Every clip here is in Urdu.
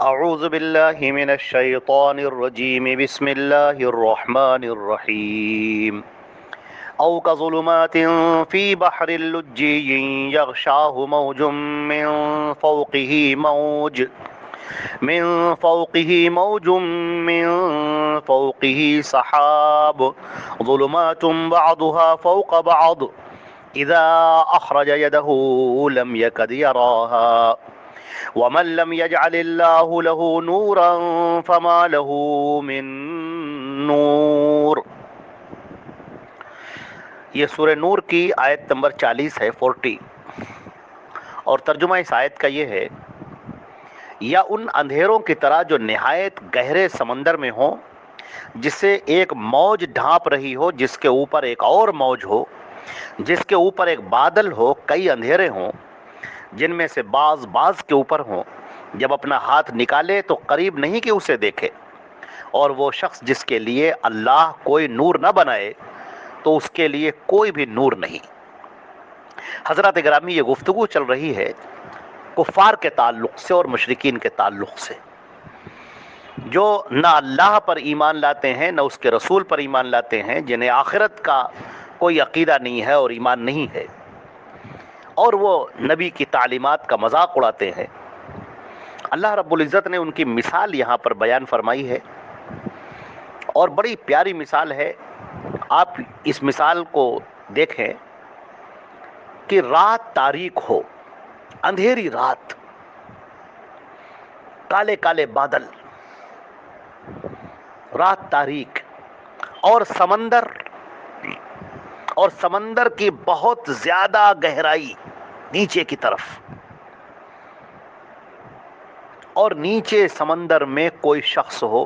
اعوذ باللہ من الشیطان الرجیم بسم اللہ الرحمن الرحیم او کظلمات فی بحر اللجی یغشاہ موج من فوقہ موج من فوقه موج من فوقه سحاب ظلمات بعضها فوق بعض اذا اخرج يده لم يكد يراها ومن لم يجعل الله له نورا فما له من نور۔ یہ سورہ نور کی آیت نمبر 40 ہے، 40، اور ترجمہ اس آیت کا یہ ہے: یا ان اندھیروں کی طرح جو نہایت گہرے سمندر میں ہوں، جسے ایک موج ڈھانپ رہی ہو، جس کے اوپر ایک اور موج ہو، جس کے اوپر ایک بادل ہو، کئی اندھیرے ہوں جن میں سے بعض کے اوپر ہوں۔ جب اپنا ہاتھ نکالے تو قریب نہیں کہ اسے دیکھے، اور وہ شخص جس کے لیے اللہ کوئی نور نہ بنائے تو اس کے لیے کوئی بھی نور نہیں۔ حضرات گرامی، یہ گفتگو چل رہی ہے کفار کے تعلق سے اور مشرکین کے تعلق سے، جو نہ اللہ پر ایمان لاتے ہیں، نہ اس کے رسول پر ایمان لاتے ہیں، جنہیں آخرت کا کوئی عقیدہ نہیں ہے اور ایمان نہیں ہے، اور وہ نبی کی تعلیمات کا مذاق اڑاتے ہیں۔ اللہ رب العزت نے ان کی مثال یہاں پر بیان فرمائی ہے، اور بڑی پیاری مثال ہے۔ آپ اس مثال کو دیکھیں کہ رات تاریک ہو، اندھیری رات، کالے کالے بادل، رات تاریک، اور سمندر کی بہت زیادہ گہرائی نیچے کی طرف، اور نیچے سمندر میں کوئی شخص ہو،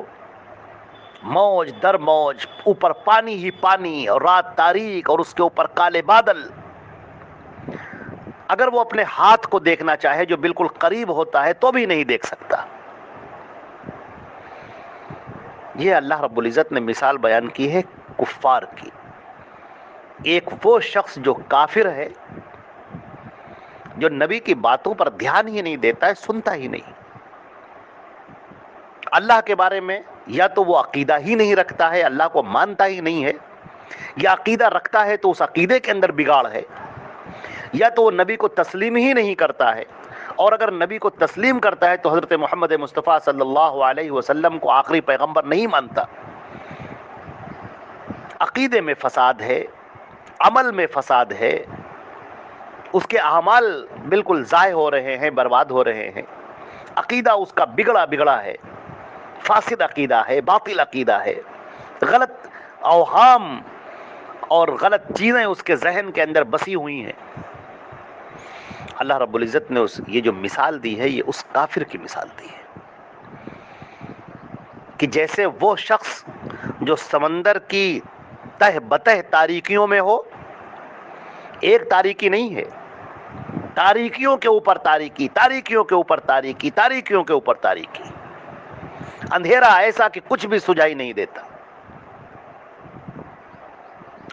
موج در موج، اوپر پانی ہی پانی، اور رات تاریک، اور اس کے اوپر کالے بادل۔ اگر وہ اپنے ہاتھ کو دیکھنا چاہے جو بالکل قریب ہوتا ہے تو بھی نہیں دیکھ سکتا۔ یہ اللہ رب العزت نے مثال بیان کی ہے کفار کی۔ ایک وہ شخص جو کافر ہے، جو نبی کی باتوں پر دھیان ہی نہیں دیتا ہے، سنتا ہی نہیں، اللہ کے بارے میں یا تو وہ عقیدہ ہی نہیں رکھتا ہے، اللہ کو مانتا ہی نہیں ہے، یا عقیدہ رکھتا ہے تو اس عقیدے کے اندر بگاڑ ہے، یا تو وہ نبی کو تسلیم ہی نہیں کرتا ہے، اور اگر نبی کو تسلیم کرتا ہے تو حضرت محمد مصطفیٰ صلی اللہ علیہ وسلم کو آخری پیغمبر نہیں مانتا۔ عقیدے میں فساد ہے، عمل میں فساد ہے، اس کے اعمال بالکل ضائع ہو رہے ہیں، برباد ہو رہے ہیں، عقیدہ اس کا بگڑا ہے، فاسد عقیدہ ہے، باطل عقیدہ ہے، غلط اوہام اور غلط چیزیں اس کے ذہن کے اندر بسی ہوئی ہیں۔ اللہ رب العزت نے یہ جو مثال دی ہے، یہ اس کافر کی مثال دی ہے کہ جیسے وہ شخص جو سمندر کی تہ بتہ تاریکیوں میں ہو، ایک تاریکی نہیں ہے، تاریکیوں کے اوپر تاریکی، تاریکیوں کے اوپر تاریکی، تاریکیوں کے اوپر تاریکی، اندھیرا ایسا کہ کچھ بھی سجائی نہیں دیتا۔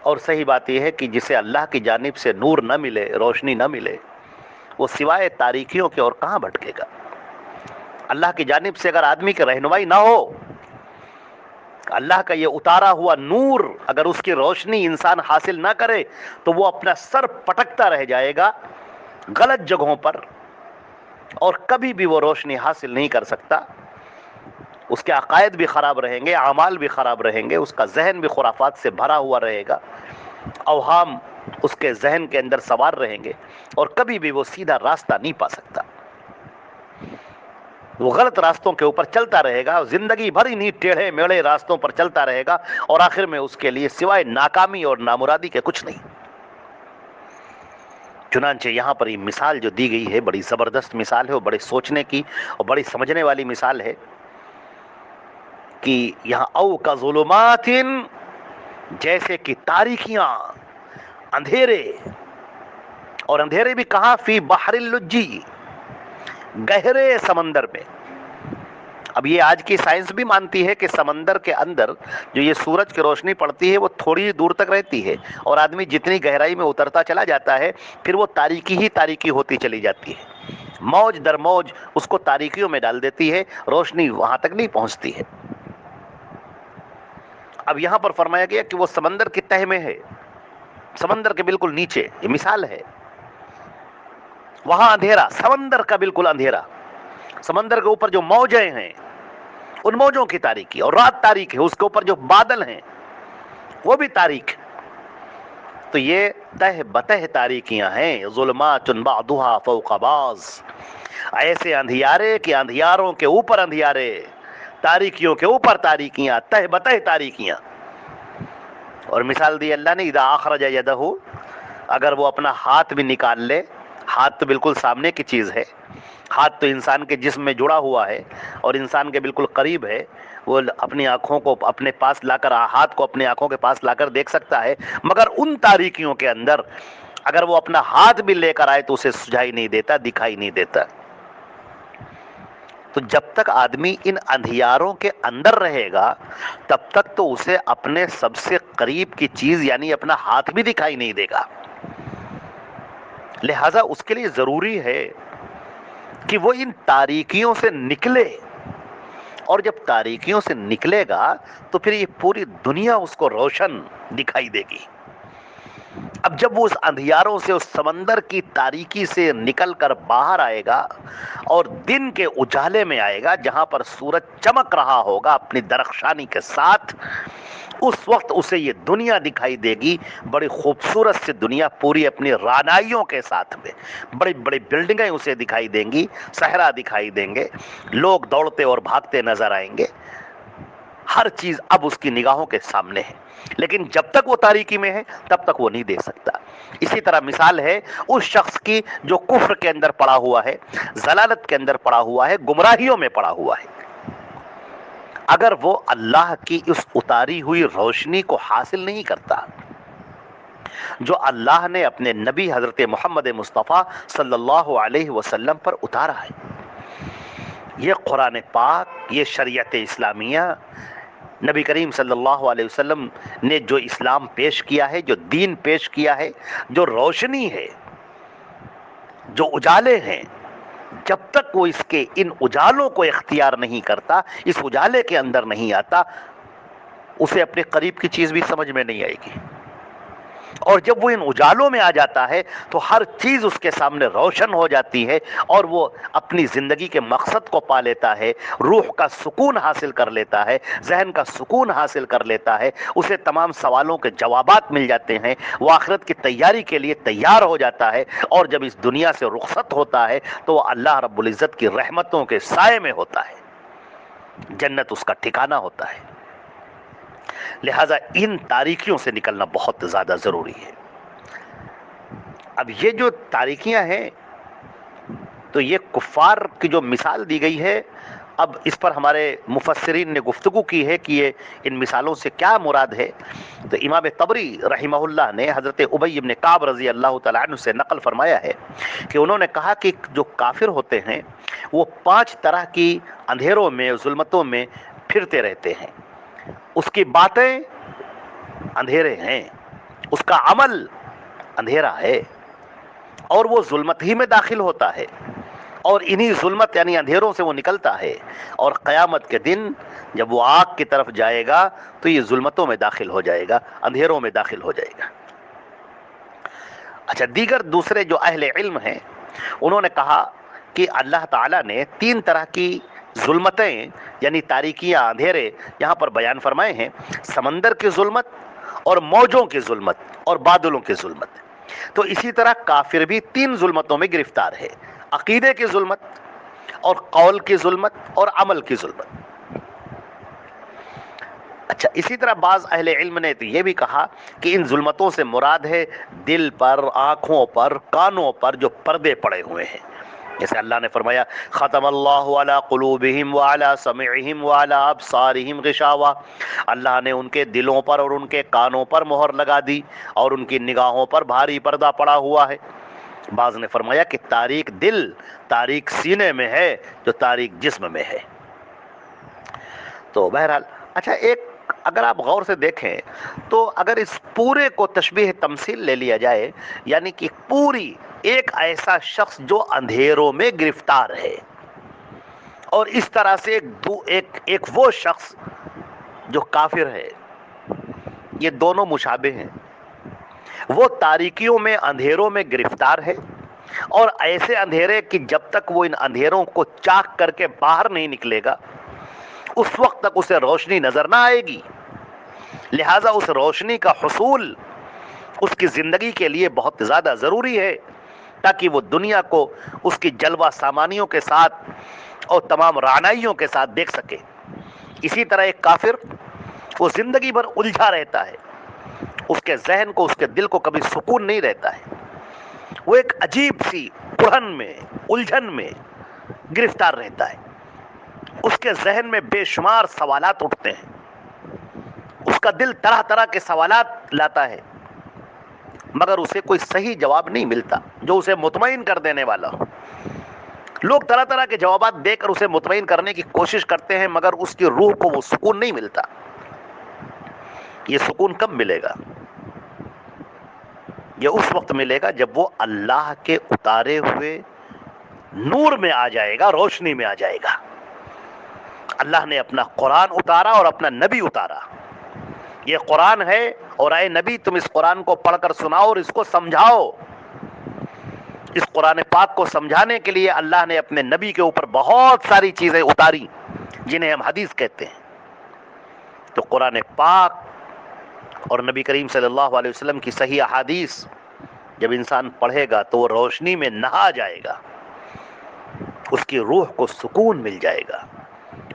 اور صحیح بات یہ ہے کہ جسے اللہ کی جانب سے نور نہ ملے، روشنی نہ ملے، وہ سوائے تاریکیوں کے اور کہاں بھٹکے گا؟ اللہ کی جانب سے اگر آدمی کی رہنمائی نہ ہو، اللہ کا یہ اتارا ہوا نور اگر اس کی روشنی انسان حاصل نہ کرے تو وہ اپنا سر پٹکتا رہ جائے گا غلط جگہوں پر، اور کبھی بھی وہ روشنی حاصل نہیں کر سکتا۔ اس کے عقائد بھی خراب رہیں گے، اعمال بھی خراب رہیں گے، اس کا ذہن بھی خرافات سے بھرا ہوا رہے گا، اوہام اس کے ذہن کے اندر سوار رہیں گے، اور کبھی بھی وہ سیدھا راستہ نہیں پا سکتا۔ وہ غلط راستوں کے اوپر چلتا رہے گا، زندگی بھر انہی ٹیڑھے میڑے راستوں پر چلتا رہے گا، اور آخر میں اس کے لیے سوائے ناکامی اور نامرادی کے کچھ نہیں۔ چنانچہ یہاں پر یہ مثال جو دی گئی ہے بڑی زبردست مثال ہے، اور بڑے سوچنے کی اور بڑی سمجھنے والی مثال ہے کہ یہاں او کا ظلمات، جیسے کہ تاریکیاں، اندھیرے، اور اندھیرے بھی کہاں؟ فی بحر اللجی، گہرے سمندر میں۔ اب یہ آج کی سائنس بھی مانتی ہے کہ سمندر کے اندر جو یہ سورج کی روشنی پڑتی ہے وہ تھوڑی دور تک رہتی ہے، اور آدمی جتنی گہرائی میں اترتا چلا جاتا ہے پھر وہ تاریکی ہی تاریکی ہوتی چلی جاتی ہے۔ موج در موج اس کو تاریکیوں میں ڈال دیتی ہے، روشنی وہاں تک نہیں پہنچتی ہے۔ اب یہاں پر فرمایا گیا کہ وہ سمندر کی تہ میں ہے، سمندر کے بالکل نیچے، یہ مثال ہے۔ وہاں اندھیرا، سمندر کا بالکل اندھیرا، سمندر کے اوپر جو موجیں ہیں ان موجوں کی تاریکی، اور رات تاریک ہے، اس کے اوپر جو بادل ہیں وہ بھی تاریک۔ تو یہ تہ بتہ تاریکیاں ہیں، ظلمات بعضها فوق بعض، ایسے اندھیارے کہ اندھیاروں کے اوپر اندھیارے، تاریکیوں کے اوپر تاریکیاں، تہ بتہ تاریکیاں۔ اور مثال دی اللہ نے، اذا اخرج یدہ، اگر وہ اپنا ہاتھ بھی نکال لے، ہاتھ تو بالکل سامنے کی چیز ہے، ہاتھ تو انسان کے جسم میں جڑا ہوا ہے اور انسان کے بالکل قریب ہے، وہ اپنی آنکھوں کو اپنے پاس لا کر، ہاتھ کو اپنے آنکھوں کے پاس لا کر دیکھ سکتا ہے، مگر ان تاریکیوں کے اندر اگر وہ اپنا ہاتھ بھی لے کر آئے تو اسے سجھائی نہیں دیتا، دکھائی نہیں دیتا۔ تو جب تک آدمی ان اندھیاروں کے اندر رہے گا تب تک تو اسے اپنے سب سے قریب کی چیز یعنی اپنا ہاتھ بھی دکھائی نہیں دے گا۔ لہذا اس کے لیے ضروری ہے کہ وہ ان تاریکیوں سے نکلے، اور جب تاریکیوں سے نکلے گا تو پھر یہ پوری دنیا اس کو روشن دکھائی دے گی۔ اب جب وہ اس اندھیاروں سے، اس سمندر کی تاریکی سے نکل کر باہر آئے گا اور دن کے اجالے میں آئے گا جہاں پر سورج چمک رہا ہوگا اپنی درخشانی کے ساتھ، اس وقت اسے یہ دنیا دکھائی دے گی، بڑی خوبصورت سی دنیا، پوری اپنی رانائیوں کے ساتھ میں، بڑی بڑی بلڈنگیں اسے دکھائی دیں گی، صحرا دکھائی دیں گے، لوگ دوڑتے اور بھاگتے نظر آئیں گے، ہر چیز اب اس کی نگاہوں کے سامنے ہے۔ لیکن جب تک وہ تاریکی میں ہے تب تک وہ نہیں دیکھ سکتا۔ اسی طرح مثال ہے اس شخص کی جو کفر کے اندر پڑا ہوا ہے، ضلالت کے اندر پڑا ہوا ہے، گمراہیوں میں پڑا ہوا ہے، اگر وہ اللہ کی اس اتاری ہوئی روشنی کو حاصل نہیں کرتا جو اللہ نے اپنے نبی حضرت محمد مصطفیٰ صلی اللہ علیہ وسلم پر اتارا ہے، یہ قرآن پاک، یہ شریعت اسلامیہ، نبی کریم صلی اللہ علیہ وسلم نے جو اسلام پیش کیا ہے، جو دین پیش کیا ہے، جو روشنی ہے، جو اجالے ہیں، جب تک وہ اس کے ان اجالوں کو اختیار نہیں کرتا، اس اجالے کے اندر نہیں آتا، اسے اپنے قریب کی چیز بھی سمجھ میں نہیں آئے گی۔ اور جب وہ ان اجالوں میں آ جاتا ہے تو ہر چیز اس کے سامنے روشن ہو جاتی ہے اور وہ اپنی زندگی کے مقصد کو پا لیتا ہے، روح کا سکون حاصل کر لیتا ہے، ذہن کا سکون حاصل کر لیتا ہے، اسے تمام سوالوں کے جوابات مل جاتے ہیں، وہ آخرت کی تیاری کے لیے تیار ہو جاتا ہے، اور جب اس دنیا سے رخصت ہوتا ہے تو وہ اللہ رب العزت کی رحمتوں کے سائے میں ہوتا ہے، جنت اس کا ٹھکانہ ہوتا ہے۔ لہذا ان تاریکیوں سے نکلنا بہت زیادہ ضروری ہے۔ اب یہ جو تاریکیاں ہیں تو یہ کفار کی جو مثال دی گئی ہے، اب اس پر ہمارے مفسرین نے گفتگو کی ہے کہ یہ ان مثالوں سے کیا مراد ہے۔ تو امام طبری رحمہ اللہ نے حضرت ابی بن کعب رضی اللہ تعالیٰ عنہ سے نقل فرمایا ہے کہ انہوں نے کہا کہ جو کافر ہوتے ہیں وہ 5 طرح کی اندھیروں میں، ظلمتوں میں پھرتے رہتے ہیں۔ اس کی باتیں اندھیرے ہیں، اس کا عمل اندھیرا ہے، اور وہ ظلمت ہی میں داخل ہوتا ہے، اور انہی ظلمت یعنی اندھیروں سے وہ نکلتا ہے، اور قیامت کے دن جب وہ آگ کی طرف جائے گا تو یہ ظلمتوں میں داخل ہو جائے گا، اندھیروں میں داخل ہو جائے گا۔ اچھا، دیگر دوسرے جو اہل علم ہیں انہوں نے کہا کہ اللہ تعالیٰ نے 3 طرح کی ظلمتیں یعنی تاریکیاں، اندھیرے یہاں پر بیان فرمائے ہیں، سمندر کی ظلمت اور موجوں کی ظلمت اور بادلوں کی ظلمت۔ تو اسی طرح کافر بھی 3 ظلمتوں میں گرفتار ہے، عقیدے کی ظلمت اور قول کی ظلمت اور عمل کی ظلمت۔ اچھا، اسی طرح بعض اہل علم نے تو یہ بھی کہا کہ ان ظلمتوں سے مراد ہے دل پر، آنکھوں پر، کانوں پر جو پردے پڑے ہوئے ہیں، جیسے اللہ نے فرمایا ختم اللہ علی قلوبہم وعلی سمعہم وعلی ابصارہم غشاوہ، اللہ نے ان کے دلوں پر اور ان کے کانوں پر مہر لگا دی اور ان کی نگاہوں پر بھاری پردہ پڑا ہوا ہے۔ بعض نے فرمایا کہ تاریک دل تاریک سینے میں ہے جو تاریک جسم میں ہے۔ تو بہرحال اچھا، ایک اگر آپ غور سے دیکھیں تو اگر اس پورے کو تشبیہ تمثیل لے لیا جائے، یعنی کہ پوری ایک ایسا شخص جو اندھیروں میں گرفتار ہے، اور اس طرح سے ایک وہ شخص جو کافر ہے. یہ دونوں مشابہ ہیں. وہ تاریکیوں میں، اندھیروں میں گرفتار ہے، اور ایسے اندھیرے کہ جب تک وہ ان اندھیروں کو چاک کر کے باہر نہیں نکلے گا اس وقت تک اسے روشنی نظر نہ آئے گی. لہذا اس روشنی کا حصول اس کی زندگی کے لیے بہت زیادہ ضروری ہے، تاکہ وہ دنیا کو اس کی جلوہ سامانیوں کے ساتھ اور تمام رعنائیوں کے ساتھ دیکھ سکے. اسی طرح ایک کافر وہ زندگی بھر الجھا رہتا ہے، اس کے ذہن کو، اس کے دل کو کبھی سکون نہیں رہتا ہے. وہ ایک عجیب سی اڑھن میں، الجھن میں گرفتار رہتا ہے. اس کے ذہن میں بے شمار سوالات اٹھتے ہیں، اس کا دل طرح طرح کے سوالات لاتا ہے، مگر اسے کوئی صحیح جواب نہیں ملتا جو اسے مطمئن کر دینے والا ہو. لوگ طرح طرح کے جوابات دے کر اسے مطمئن کرنے کی کوشش کرتے ہیں، مگر اس کی روح کو وہ سکون نہیں ملتا. یہ سکون کب ملے گا؟ یہ اس وقت ملے گا جب وہ اللہ کے اتارے ہوئے نور میں آ جائے گا، روشنی میں آ جائے گا. اللہ نے اپنا قرآن اتارا اور اپنا نبی اتارا. یہ قرآن ہے، اور اے نبی تم اس قرآن کو پڑھ کر سناؤ اور اس کو سمجھاؤ. اس قرآن پاک کو سمجھانے کے لیے اللہ نے اپنے نبی کے اوپر بہت ساری چیزیں اتاری جنہیں ہم حدیث کہتے ہیں. تو قرآن پاک اور نبی کریم صلی اللہ علیہ وسلم کی صحیح احادیث جب انسان پڑھے گا تو وہ روشنی میں نہا جائے گا، اس کی روح کو سکون مل جائے گا،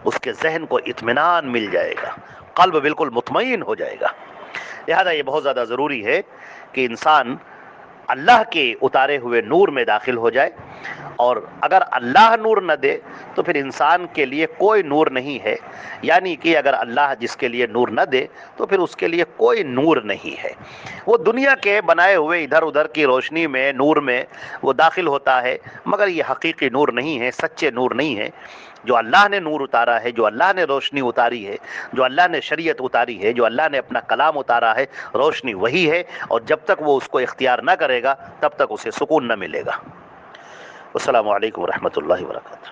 اس کے ذہن کو اطمینان مل جائے گا، قلب بالکل مطمئن ہو جائے گا. لہذا یہ بہت زیادہ ضروری ہے کہ انسان اللہ کے اتارے ہوئے نور میں داخل ہو جائے، اور اگر اللہ نور نہ دے تو پھر انسان کے لیے کوئی نور نہیں ہے. یعنی کہ اگر اللہ جس کے لیے نور نہ دے تو پھر اس کے لیے کوئی نور نہیں ہے. وہ دنیا کے بنائے ہوئے ادھر ادھر کی روشنی میں، نور میں وہ داخل ہوتا ہے، مگر یہ حقیقی نور نہیں ہے، سچے نور نہیں ہے. جو اللہ نے نور اتارا ہے، جو اللہ نے روشنی اتاری ہے، جو اللہ نے شریعت اتاری ہے، جو اللہ نے اپنا کلام اتارا ہے، روشنی وہی ہے. اور جب تک وہ اس کو اختیار نہ کرے گا تب تک اسے سکون نہ ملے گا. السلام علیکم ورحمۃ اللہ وبرکاتہ.